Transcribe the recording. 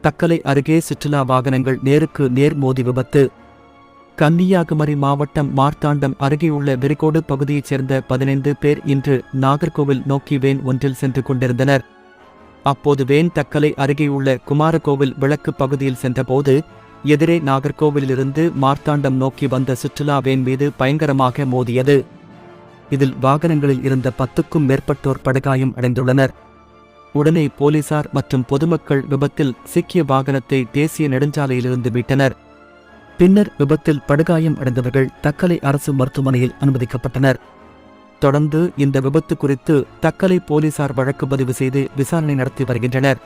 தக்கலை அருகே சுற்றுலா வாகனங்கள் நேருக்கு நேர் மோதி விபத்து. கன்னியாகுமரி மாவட்டம் மார்த்தாண்டம் அருகேயுள்ள விரிகோடு பகுதியைச் சேர்ந்த 15 பேர் இன்று நாகர்கோவில் நோக்கி வேன் ஒன்றில் சென்று கொண்டிருந்தனர். அப்போது வேன் தக்கலை அருகேயுள்ள குமாரகோவில் விளக்கு பகுதியில் சென்றபோது எதிரே நாகர்கோவிலிருந்து மார்த்தாண்டம் நோக்கி வந்த சுற்றுலா வேன் மீது பயங்கரமாக மோதியது. இதில் வாகனங்களில் இருந்த 10க்கும் மேற்பட்டோர் படுகாயம் அடைந்துள்ளனர். உடனே போலீசார் மற்றும் பொதுமக்கள் விபத்தில் சிக்கிய வாகனத்தை தேசிய நெடுஞ்சாலையிலிருந்து மீட்டனர். பின்னர் விபத்தில் படுகாயம் அடைந்தவர்கள் தக்கலை அரசு மருத்துவமனையில் அனுமதிக்கப்பட்டனர். தொடர்ந்து இந்த விபத்து குறித்து தக்கலை போலீசார் வழக்கு பதிவு செய்து விசாரணை நடத்தி வருகின்றனர்.